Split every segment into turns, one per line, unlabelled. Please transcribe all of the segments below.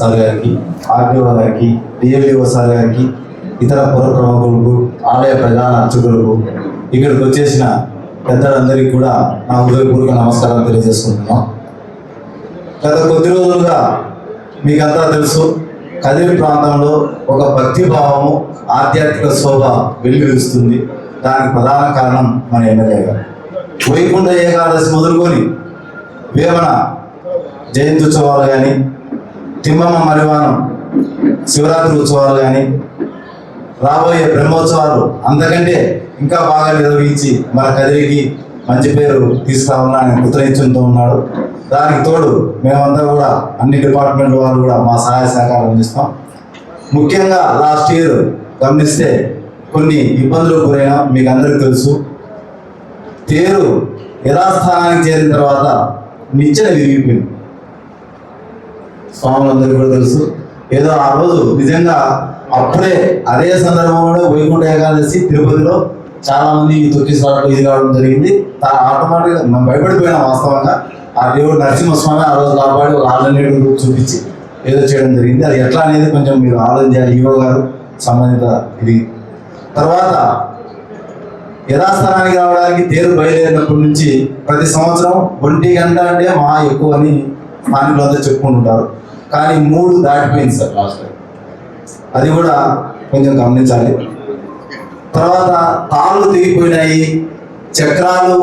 Sir గారికి, RDO గారికి, DLDO sir గారికి, ఇతర పుర ప్రముఖులకు, ఆలయ ప్రధాన అర్చకులకు, ఇక్కడికి వచ్చేసిన పెద్దలందరికీ కూడా నా హృదయపూర్వక నమస్కారాలు తెలియజేసుకుంటున్నాం. గత కొద్ది రోజులుగా మీకంతా తెలుసు, కదిరి ప్రాంతంలో ఒక భక్తిభావము, ఆధ్యాత్మిక శోభ వెలువరిస్తుంది. దానికి ప్రధాన కారణం మన ఎమ్మెల్యే గారు. వైకుంఠ ఏకాదశి మొదలుకొని వేమన జయంతి ఉత్సవాలు కానీ, తిమ్మమ్మ మరివానం శివరాత్రి ఉత్సవాలు కానీ, రాబోయే బ్రహ్మోత్సవాలు అంతకంటే ఇంకా బాగా నిర్వహించి మన కదిరికి మంచి పేరు తీసుకురావాలని ఆయన కృతనిశ్చయంతో ఉన్నాడు. దానికి తోడు మేమంతా కూడా అన్ని డిపార్ట్మెంట్ వారు కూడా మా సహాయ సహకారం అందిస్తాం. ముఖ్యంగా లాస్ట్ ఇయర్ గమనిస్తే కొన్ని ఇబ్బందులకు గురైనా మీకు అందరికీ తెలుసు. తేరు యథాస్థానానికి చేరిన తర్వాత నిచ్చెన విరిగిపోయింది. స్వాములందరికీ కూడా తెలుసు. ఏదో ఆ రోజు నిజంగా అప్పుడే అదే సందర్భంలో వైకుంఠ ఏకాదశి తిరుపతిలో చాలా మంది తొక్కిసలాట్లు ఇది కావడం జరిగింది. ఆటోమేటిక్గా మనం భయపడిపోయినా వాస్తవంగా. ఆ దేవుడు నరసింహస్వామి ఆ రోజు కాపాడి ఒక ఆల్టర్నేటివ్ రూట్ చూపించి ఏదో చేయడం జరిగింది. అది ఎట్లా అనేది కొంచెం మీరు ఆలోచించాలి, ఈవో గారు సంబంధిత ఇది. తర్వాత యథాస్థానానికి రావడానికి తేరు బయలుదేరినప్పటి నుంచి ప్రతి సంవత్సరం 1 గంట అంటే మహా ఎక్కువ అని స్థానికులంతా చెప్పుకుంటుంటారు. కానీ 3 దాటిపోయింది సార్ లాస్ట్ టైం. అది కూడా కొంచెం గమనించాలి. తర్వాత తాళ్ళు తెగిపోయినాయి, చక్రాలు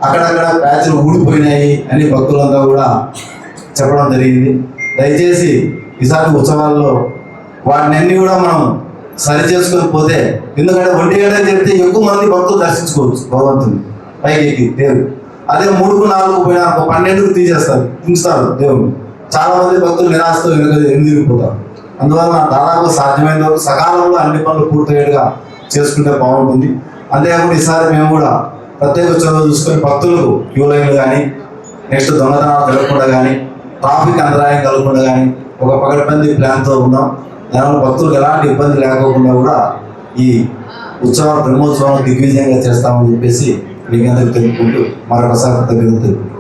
అక్కడక్కడ ప్యాచ్లు ఊడిపోయినాయి అని భక్తులంతా కూడా చెప్పడం జరిగింది. దయచేసి ఈసారి ఉత్సవాల్లో వాటిని అన్ని కూడా మనం సరి చేసుకొని పోతే, ఎందుకంటే 1 గంట చెప్తే ఎక్కువ మంది భక్తులు దర్శించుకోవచ్చు భగవంతుని పైకి ఎక్కి దేవుడు. అదే 3కు 4కు పోయినా 12కు తీసేస్తారు, దించుతారు దేవుడు. చాలా మంది భక్తులు నిరాశతో ఎనిమిదిరిగిపోతారు. అందువల్ల దాదాపు సాధ్యమైన వరకు సకాలంలో అన్ని పనులు పూర్తయ్యేట్టుగా చేసుకుంటే బాగుంటుంది. అంతేకాకుండా ఈసారి మేము కూడా ప్రత్యేక చొరవ చూసుకొని భక్తులకు క్యూ లైన్లు కానీ, నెక్స్ట్ దొంగతనాలు జరగకుండా కానీ, ట్రాఫిక్ అంతరాయం కలగకుండా కానీ ఒక పకడ్బందీ ప్లాన్తో ఉన్నాం. దానివల్ల భక్తులకు ఎలాంటి ఇబ్బంది లేకోకుండా కూడా ఈ బ్రహ్మోత్సవాలను దిగ్విజయంగా చేస్తామని చెప్పేసి మీకు అందరికీ తెలుపుకుంటూ మరొకసారి కృతజ్ఞతలు తెలుపుకుంటాం.